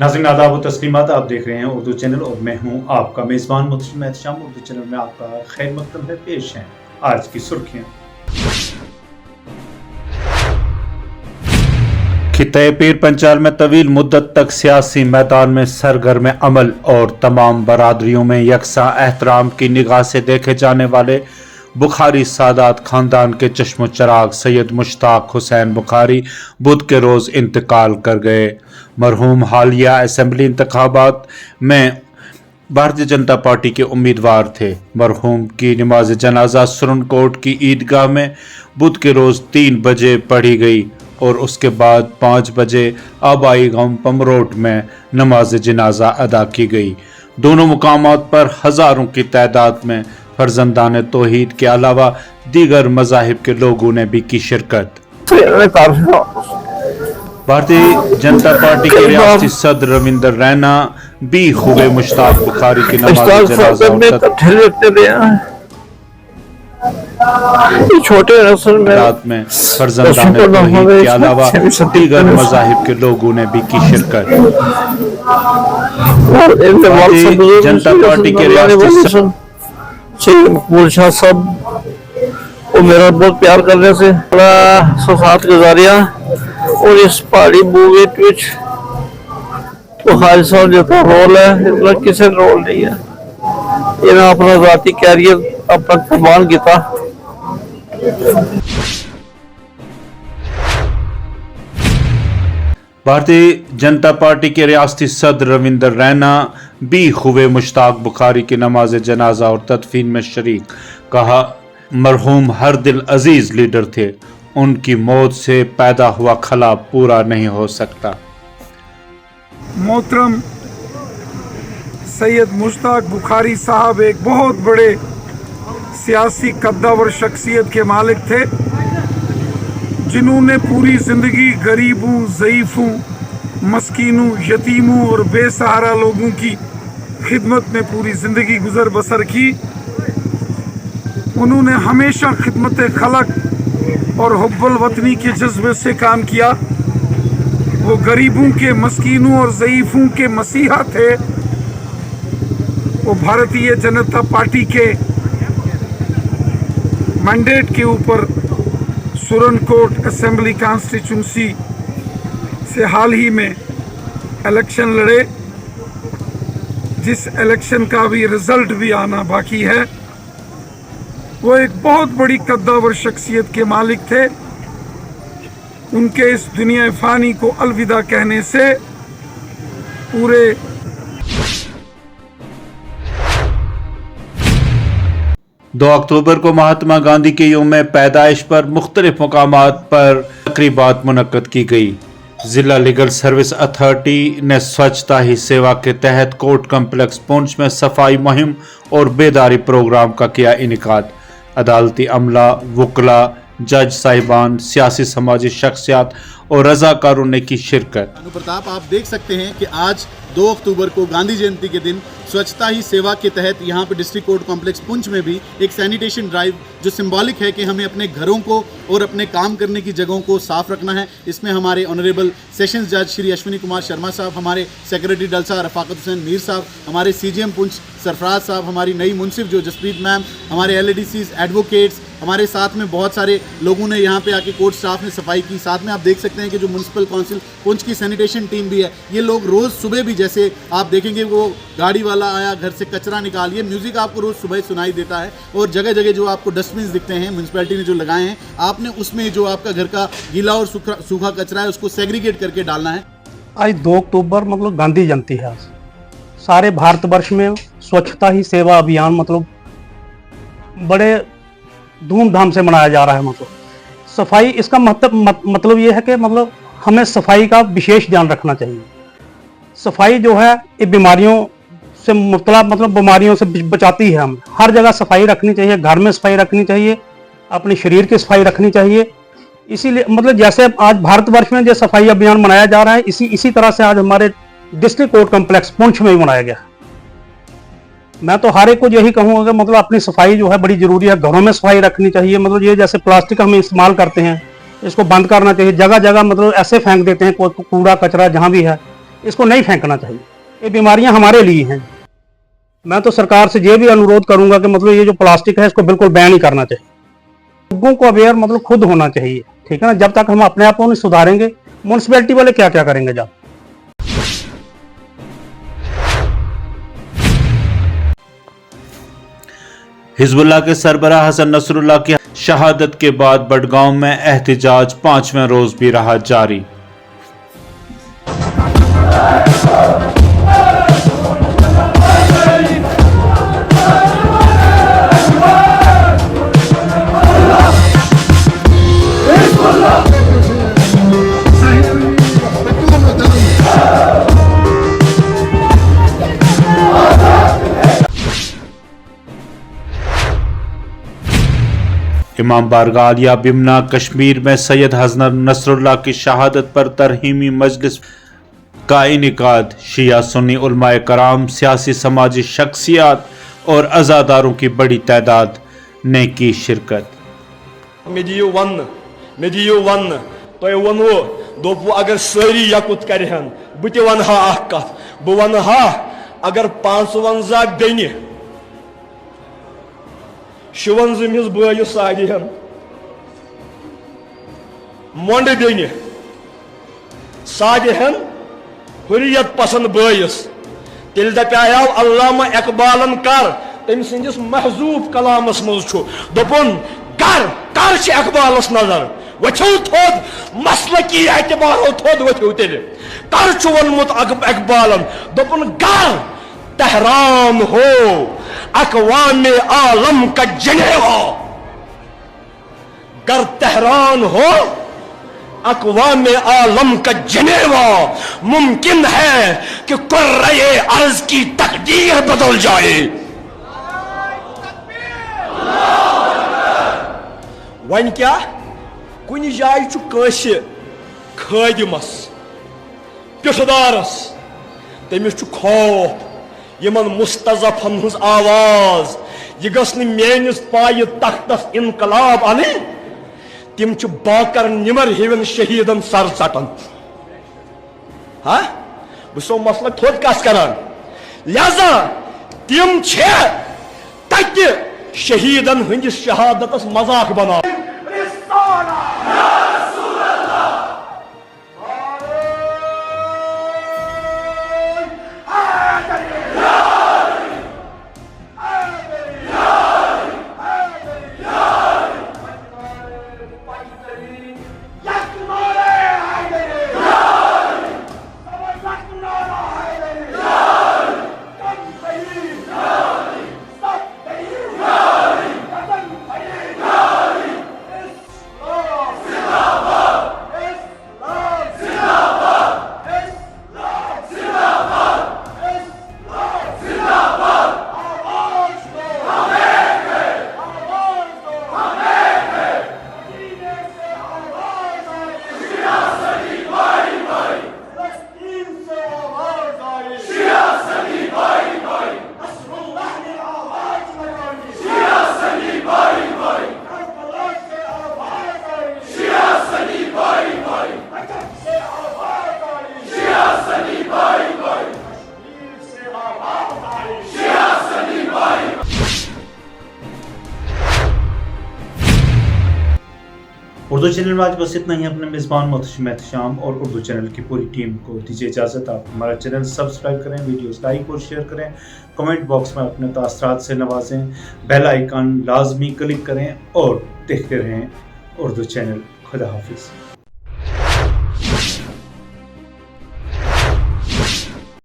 नाज़रीन आदाब व तस्लीमात, आप देख रहे हैं उर्दू चैनल और मैं हूं आपका मेज़बान मुतशिम एहतशाम। उर्दू चैनल में आपका खैर मकदम है। पेश हैं आज की सुर्खियां। खित्ते पीर पंचाल में तवील मुद्दत तक सियासी मैदान में सरगर्म अमल और तमाम बरादरियों में यकसा एहतराम की निगाह से देखे जाने वाले बुखारी सादात खानदान के चश्मो चराग सैयद मुश्ताक हुसैन बुखारी बुध के रोज़ इंतकाल कर गए। मरहूम हालिया असेंबली इंतखाबात में भारतीय जनता पार्टी के उम्मीदवार थे। मरहूम की नमाज जनाजा सुरनकोट की ईदगाह में बुध के रोज़ 3 बजे पढ़ी गई और उसके बाद 5 बजे आबाई गांव पमरोट में नमाज जनाजा अदा की गई। दोनों मुकामात पर हज़ारों की तादाद में फर्जंदान तौहीद के अलावा दीगर मज़ाहिब के लोगों ने भी की शिरकत। भारतीय जनता पार्टी के रियासती सदर रविंदर रैना भी हुए मुश्ताक बुखारी की नमाज जनाजा छोटे रात में फर्जंदान तौहीद के अलावा दीगर मज़ाहिब के लोगों ने भी की शिरकत। भारतीय जनता पार्टी के रियासती मकबूल शाह साहब वो मेरा बहुत प्यार करने से बड़ा साथ गुजारिया और इस पहाड़ी मूवी विच बुखारी साहब जितना रोल है इतना किसी रोल नहीं है। इन्हें अपना जाती कैरियर अपना कुर्बान किया। भारतीय जनता पार्टी के रियासती सदर रविंदर रैना भी हुए मुश्ताक बुखारी की नमाज जनाजा और तदफीन में शरीक। कहा, मरहूम हर दिल अजीज लीडर थे, उनकी मौत से पैदा हुआ खला पूरा नहीं हो सकता। मोहतरम सैयद मुश्ताक बुखारी साहब एक बहुत बड़े सियासी कद्दावर शख्सियत के मालिक थे, जिन्होंने पूरी ज़िंदगी गरीबों, ज़ईफ़ों, मस्कीनों, यतीमों और बेसहारा लोगों की खिदमत में पूरी ज़िंदगी गुजर बसर की। उन्होंने हमेशा खिदमत खलक और हुब्बुल वतनी के जज्बे से काम किया। वो गरीबों के, मस्कीनों और ज़ईफ़ों के मसीहा थे। वो भारतीय जनता पार्टी के मैंडेट के ऊपर सुरनकोट असेंबली कॉन्स्टिट्यूंसी से हाल ही में इलेक्शन लड़े, जिस इलेक्शन का भी रिजल्ट भी आना बाकी है। वो एक बहुत बड़ी कद्दावर शख्सियत के मालिक थे। उनके इस दुनिया फ़ानी को अलविदा कहने से पूरे 2 अक्टूबर को महात्मा गांधी के यौम पैदाइश पर मुख्तलिफ मकामात पर तकरीबात मुनक्कद की गई। जिला लीगल सर्विस अथॉरिटी ने स्वच्छता ही सेवा के तहत कोर्ट कम्प्लेक्स पुंछ में सफाई मुहिम और बेदारी प्रोग्राम का किया इनेकाद। अदालती अमला, वकला, जज साहिबान, सियासी समाजी शख्सियात और रजाकारों ने की शिरकत। प्रताप, आप देख सकते हैं कि आज 2 अक्टूबर को गांधी जयंती के दिन स्वच्छता ही सेवा के तहत यहाँ पे डिस्ट्रिक्ट कोर्ट कॉम्प्लेक्स पुंछ में भी एक सैनिटेशन ड्राइव, जो सिंबॉलिक है कि हमें अपने घरों को और अपने काम करने की जगहों को साफ रखना है। इसमें हमारे ऑनरेबल सेशंस जज श्री अश्विनी कुमार शर्मा साहब, हमारे सेक्रेटरी डलसा रफाकत हुसैन मीर साहब, हमारे CGM पुंछ सरफराज साहब, हमारी नई मुंसिफ जो जसप्रीत मैम, हमारे LADCs, एडवोकेट्स, हमारे साथ में बहुत सारे लोगों ने यहाँ पे आके कोर्ट स्टाफ ने सफाई की। साथ में आप देख सकते हैं कि जो म्यूनसिपल काउंसिल पुंछ की सैनिटेशन टीम भी है। ये लोग रोज़ सुबह भी, जैसे आप देखेंगे वो गाड़ी वाला आया, घर से कचरा निकालिए, म्यूज़िक आपको रोज़ सुबह सुनाई देता है। और जगह जगह जो आपको डस्टबिन दिखते हैं म्यूनसिपैलिटी ने जो लगाए हैं, आपने उसमें जो आपका घर का गीला और सूखा कचरा है उसको सेग्रीगेट करके डालना है। आज 2 अक्टूबर मतलब गांधी जयंती है। आज सारे भारतवर्ष में स्वच्छता ही सेवा अभियान मतलब बड़े धूमधाम से मनाया जा रहा है। मतलब सफाई, इसका मतलब ये है कि मतलब हमें सफाई का विशेष ध्यान रखना चाहिए। सफाई जो है ये बीमारियों से मुब्तला मतलब बीमारियों से बचाती है। हम हर जगह सफाई रखनी चाहिए, घर में सफाई रखनी चाहिए, अपने शरीर की सफाई रखनी चाहिए। इसीलिए मतलब जैसे आज भारतवर्ष में जो सफाई अभियान मनाया जा रहा है, इसी तरह से आज हमारे डिस्ट्रिक्ट कोर्ट कम्प्लेक्स पुंछ में भी मनाया गया। मैं तो हर एक को यही कहूँगा कि मतलब अपनी सफाई जो है बड़ी जरूरी है। घरों में सफाई रखनी चाहिए। मतलब ये जैसे प्लास्टिक हम इस्तेमाल करते हैं, इसको बंद करना चाहिए। जगह जगह मतलब ऐसे फेंक देते हैं कूड़ा कचरा जहाँ भी है, इसको नहीं फेंकना चाहिए। ये बीमारियां हमारे लिए हैं। मैं तो सरकार से ये भी अनुरोध करूंगा कि मतलब ये जो प्लास्टिक है इसको बिल्कुल बैन ही करना चाहिए। लोगों को अवेयर मतलब खुद होना चाहिए, ठीक है ना। जब तक हम अपने आप को नहीं सुधारेंगे, म्यूनसिपैलिटी वाले क्या क्या करेंगे जब। हिजबुल्लाह के सरबराह हसन नसरुल्लाह की शहादत के बाद बडगांव में एहतिजाज 5वें रोज भी रहा जारी। इमाम बारगाह आलिया बिमना कश्मीर में सैयद हसन नसरुल्लाह की शहादत पर तरहीमी मजलिस का इनेकाद। शिया सुन्नी उलमाए कराम, सियासी समाजी शख्सियात और अज़ादारों की बड़ी तादाद ने की शिरकत। तो वनो दोपु अगर सारी यकुत करहन बह वनहा कत बह वनहा अगर 55 बेनि शुवंजमिस बयस सादिहन मोंड बेनि सादिहन हुर्रियत पसंद बयस तेल दपायाव अल्लामा इकबालन कर तम सिंदिस महजूब कलामस मज दोपन कर कर इकबालस नजर वो थोद मसल की एतबार थोद वो तेल कर वोनमुत इकबालन दोपन कर तहरान हो अक़वाम आलम का जनेवा। गर तहरान हो अक़वाम आलम का जनेवा, मुमकिन है कि कुर्रे अर्ज की तकदीर बदल जाए। वन क्या कुन जाय खादिमस पिठदारस तमिस खौफ यमन मुस्तज़फ़न हुज आवाज यह गस मेनिस पाय तख्तस इनकलाब अन तिम बाकर निमर हेवन शहीदन सर चटन। हाँ बो मसल थोद कस करान लिहाजा तिम तक शहीदन हंदिस शहादतस मजाक बना। उर्दू चैनल में आज बस इतना ही। अपने मेज़बान मोहतशिम एहतशाम और उर्दू चैनल की पूरी टीम को दीजिए इजाज़त। आप हमारा चैनल सब्सक्राइब करें, वीडियोस लाइक और शेयर करें, कमेंट बॉक्स में अपने तासरात से नवाजें, बेल आइकन लाजमी क्लिक करें और देखते रहें उर्दू चैनल। खुदा हाफिज़।